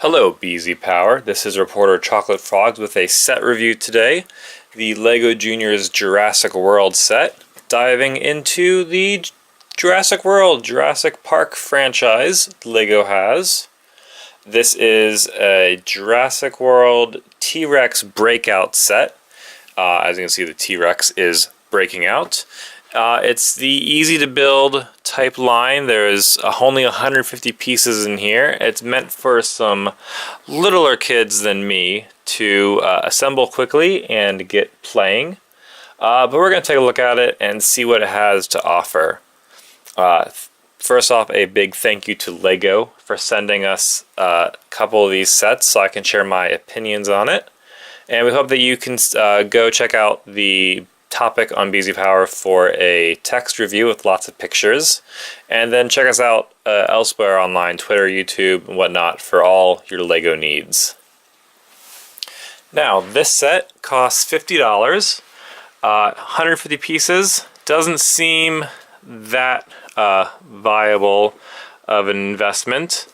Hello BZPower, this is reporter ChocolateFrogs with a set review today. The LEGO Juniors Jurassic-World set, diving into the Jurassic-World, Jurassic-Park franchise LEGO has. This is a Jurassic-World T-Rex Breakout set. As you can see, the T-Rex is breaking out. It's the easy to build type line. There's only 150 pieces in here. It's meant for some littler kids than me to assemble quickly and get playing. But we're going to take a look at it and see what it has to offer. First off, a big thank you to LEGO for sending us a couple of these sets so I can share my opinions on it. And we hope that you can go check out the topic on BZPower for a text review with lots of pictures, and then check us out elsewhere online, Twitter, YouTube, and whatnot for all your LEGO needs. Now, this set costs $50, 150 pieces. Doesn't seem that viable of an investment.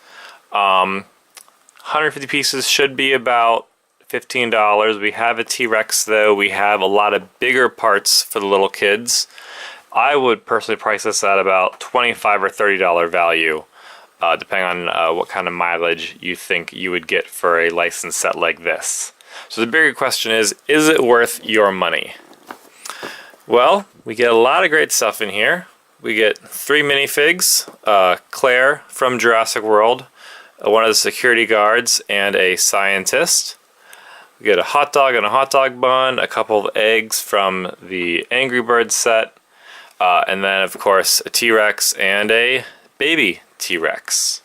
150 pieces should be about $15. We have a T-Rex though. We have a lot of bigger parts for the little kids. I would personally price this at about $25 or $30 value, depending on what kind of mileage you think you would get for a licensed set like this. So the bigger question is it worth your money? Well, we get a lot of great stuff in here. We get 3 minifigs, Claire from Jurassic-World, one of the security guards, and a scientist. We get a hot dog and a hot dog bun, a couple of eggs from the Angry Birds set, and then of course a T-Rex and a baby T-Rex.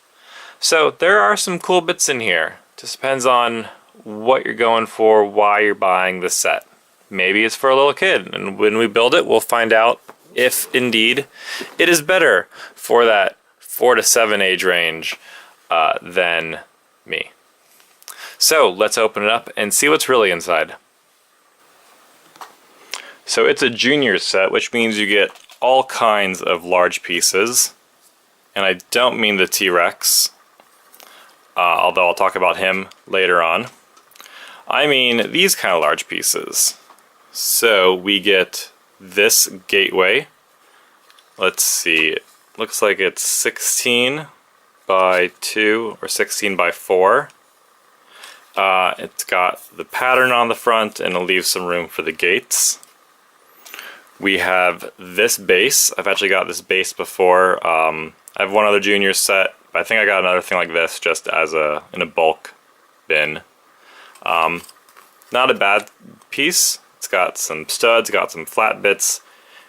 So there are some cool bits in here. Just depends on what you're going for, why you're buying the set. Maybe it's for a little kid, and when we build it we'll find out if indeed it is better for that 4 to 7 age range than me. So let's open it up and see what's really inside. So it's a junior set, which means you get all kinds of large pieces. And I don't mean the T-Rex, although I'll talk about him later on. I mean these kind of large pieces. So we get this gateway. Let's see, it looks like it's 16 by 2 or 16 by 4. It's got the pattern on the front and it'll leave some room for the gates. We have this base. I've actually got this base before. I have one other junior set, but I think I got another thing like this just as in a bulk bin. Not a bad piece. It's got some studs, got some flat bits.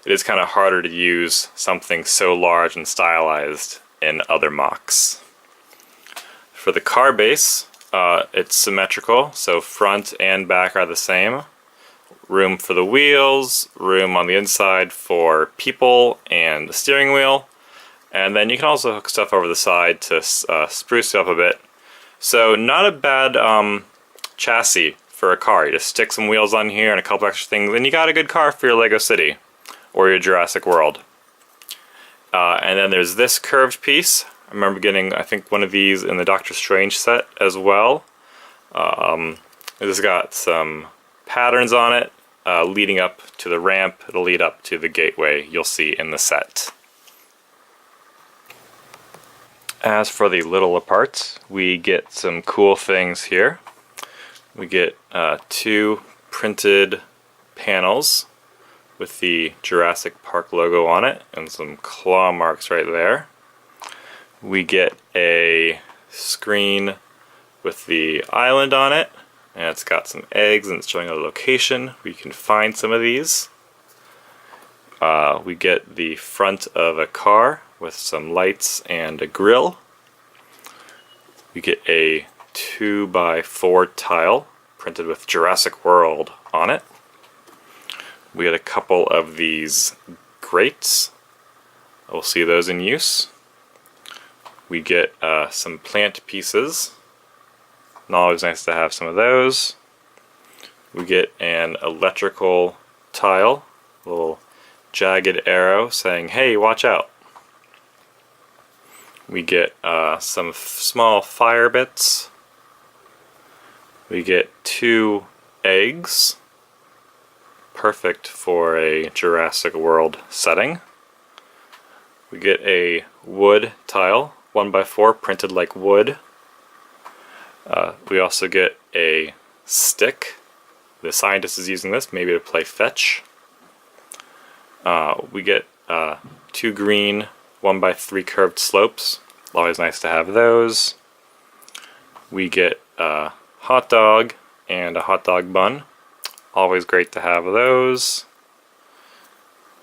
It is kind of harder to use something so large and stylized in other mocks. For the car base, it's symmetrical, so front and back are the same. Room for the wheels, room on the inside for people and the steering wheel, and then you can also hook stuff over the side to spruce it up a bit. So not a bad chassis for a car. You just stick some wheels on here and a couple extra things, and you got a good car for your LEGO City or your Jurassic-World. And then there's this curved piece. I remember getting, I think, one of these in the Doctor Strange set as well. This has got some patterns on it leading up to the ramp. It'll lead up to the gateway you'll see in the set. As for the littler parts, we get some cool things here. We get 2 printed panels with the Jurassic-Park logo on it and some claw marks right there. We get a screen with the island on it, and it's got some eggs and it's showing a location where you can find some of these. We get the front of a car with some lights and a grill. We get a 2x4 tile printed with Jurassic-World on it. We get a couple of these grates. We'll see those in use. We get some plant pieces. Not always nice to have some of those. We get an electrical tile, a little jagged arrow saying, hey, watch out. We get some small fire bits, We get 2 eggs, perfect for a Jurassic World setting. We get a wood tile, 1x4, printed like wood. We also get a stick. The scientist is using this maybe to play fetch. We get 2 green 1x3 curved slopes. Always nice to have those. We get a hot dog and a hot dog bun. Always great to have those.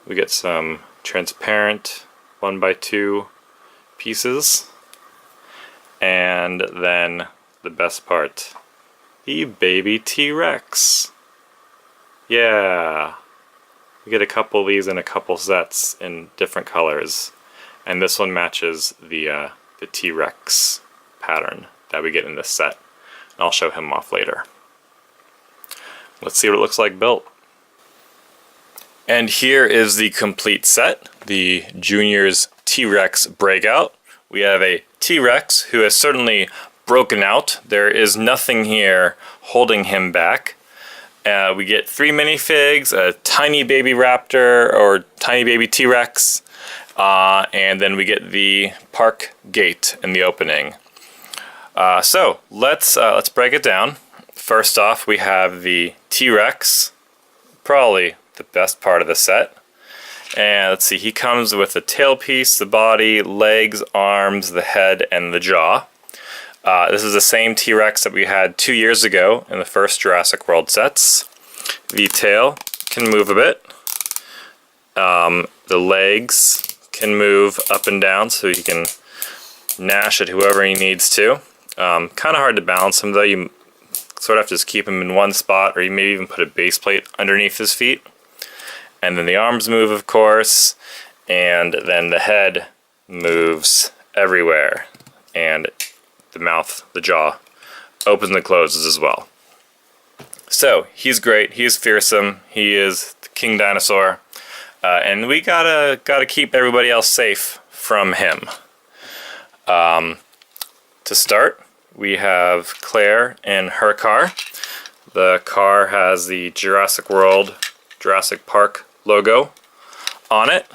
We get some transparent 1x2 pieces. And then the best part, the baby T-Rex. Yeah. We get a couple of these in a couple sets in different colors. And this one matches the T-Rex pattern that we get in this set. And I'll show him off later. Let's see what it looks like built. And here is the complete set, the Junior's T-Rex Breakout. We have a T-Rex who has certainly broken out. There is nothing here holding him back. We get 3 minifigs, a tiny baby raptor or tiny baby T-Rex, and then we get the park gate in the opening. So let's break it down. First off, we have the T-Rex, probably the best part of the set. And let's see, he comes with the tailpiece, the body, legs, arms, the head, and the jaw. This is the same T-Rex that we had 2 years ago in the first Jurassic World sets. The tail can move a bit. The legs can move up and down so he can gnash at whoever he needs to. Kind of hard to balance him though. You sort of have to just keep him in one spot, or you maybe even put a base plate underneath his feet. And then the arms move, of course, and then the head moves everywhere. And the mouth, the jaw, opens and closes as well. So, he's great, he's fearsome, he is the king dinosaur, and we gotta keep everybody else safe from him. To start, we have Claire in her car. The car has the Jurassic-World, Jurassic-Park logo on it.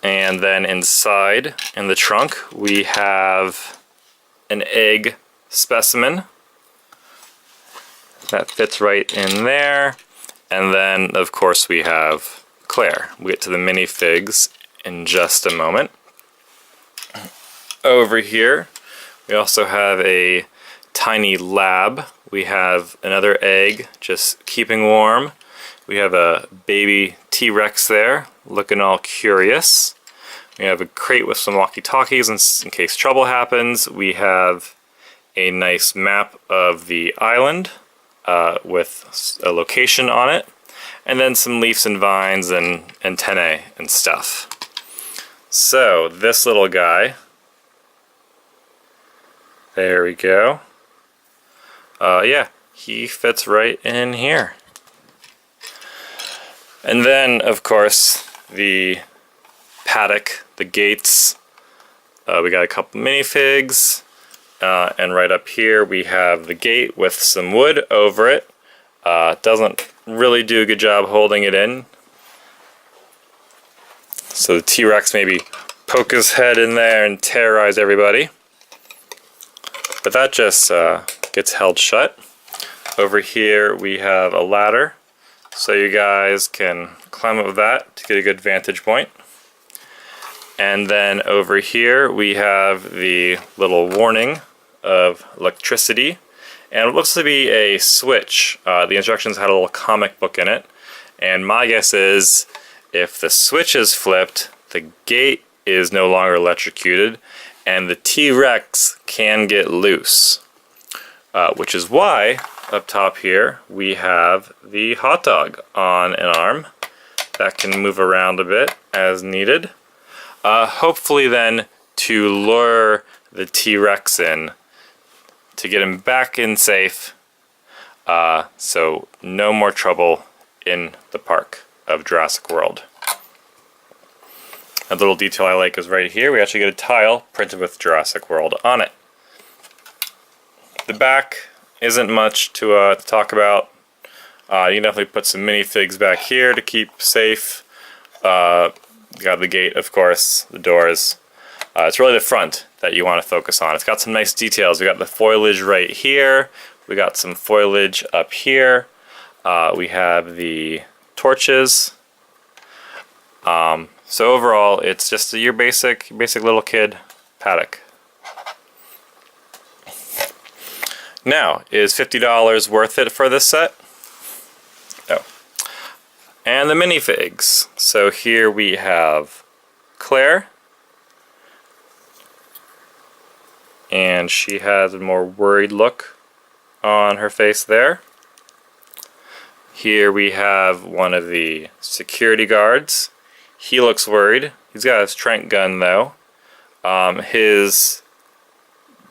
And then inside, in the trunk, we have an egg specimen that fits right in there. And then, of course, we have Claire. We'll get to the minifigs in just a moment. Over here, we also have a tiny lab. We have another egg just keeping warm. We have a baby T-Rex there, looking all curious. We have a crate with some walkie-talkies in case trouble happens. We have a nice map of the island with a location on it. And then some leaves and vines and antennae and stuff. So, this little guy. There we go. Yeah, he fits right in here. And then, of course, the paddock, the gates. We got a couple minifigs. And right up here we have the gate with some wood over it. Doesn't really do a good job holding it in. So the T-Rex maybe poke his head in there and terrorize everybody. But that just gets held shut. Over here we have a ladder, so you guys can climb up that to get a good vantage point. And then over here we have the little warning of electricity, and it looks to be a switch. The instructions had a little comic book in it, and my guess is if the switch is flipped, the gate is no longer electrocuted, and the T-Rex can get loose. Which is why, up top here, we have the hot dog on an arm that can move around a bit as needed. Hopefully then to lure the T-Rex in, to get him back in safe, so no more trouble in the park of Jurassic World. A little detail I like is right here, we actually get a tile printed with Jurassic World on it. The back isn't much to talk about. You can definitely put some minifigs back here to keep safe. You got the gate, of course, the doors. It's really the front that you want to focus on. It's got some nice details. We got the foliage right here. We got some foliage up here. We have the torches. So overall, it's just your basic little kid paddock. Now, is $50 worth it for this set? No. And the minifigs. So here we have Claire. And she has a more worried look on her face there. Here we have one of the security guards. He looks worried. He's got his tranq gun though. His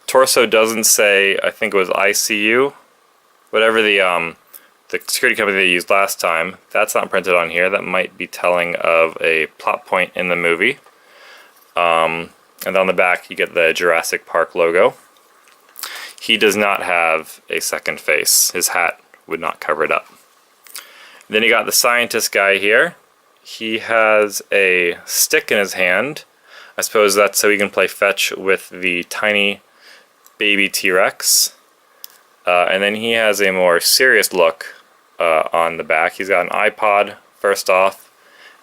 torso doesn't say, I think it was ICU. Whatever the security company they used last time, that's not printed on here. That might be telling of a plot point in the movie. And on the back you get the Jurassic-Park logo. He does not have a second face. His hat would not cover it up. Then you got the scientist guy here. He has a stick in his hand. I suppose that's so he can play fetch with the tiny baby T-Rex. And then he has a more serious look on the back. He's got an iPod first off.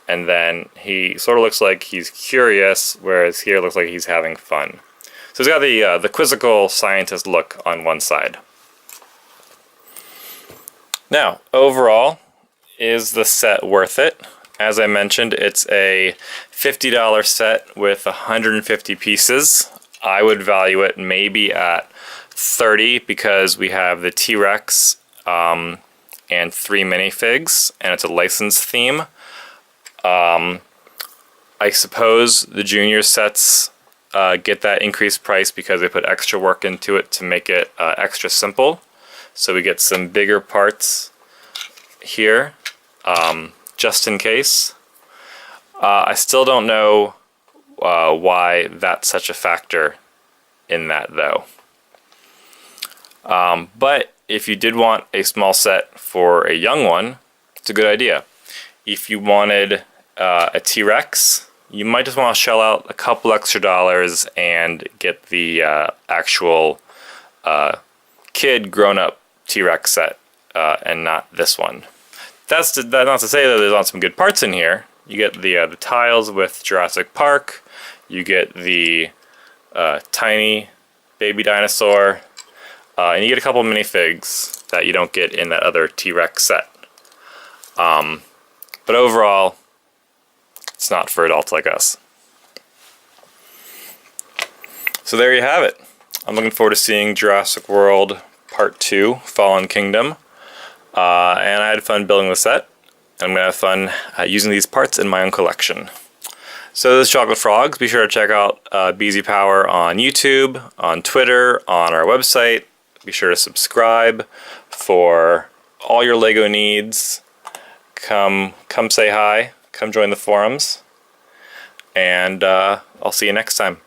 And then he sort of looks like he's curious, whereas here it looks like he's having fun. So he's got the quizzical scientist look on one side. Now, overall, is the set worth it? As I mentioned, it's a $50 set with 150 pieces. I would value it maybe at $30 because we have the T-Rex and 3 minifigs, and it's a licensed theme. I suppose the junior sets get that increased price because they put extra work into it to make it extra simple. So we get some bigger parts here, just in case. I still don't know why that's such a factor in that though. But if you did want a small set for a young one, it's a good idea. If you wanted a T-Rex, you might just want to shell out a couple extra dollars and get the actual kid grown-up T-Rex set and not this one. That's not to say that there's not some good parts in here. You get the tiles with Jurassic-Park. You get the tiny baby dinosaur, and you get a couple minifigs that you don't get in that other T-Rex set. But overall, it's not for adults like us. So there you have it. I'm looking forward to seeing Jurassic World Part 2, Fallen Kingdom. And I had fun building the set. I'm going to have fun using these parts in my own collection. So this is ChocolateFrogs. Be sure to check out BZPower on YouTube, on Twitter, on our website. Be sure to subscribe for all your LEGO needs. Come say hi. Come join the forums. And I'll see you next time.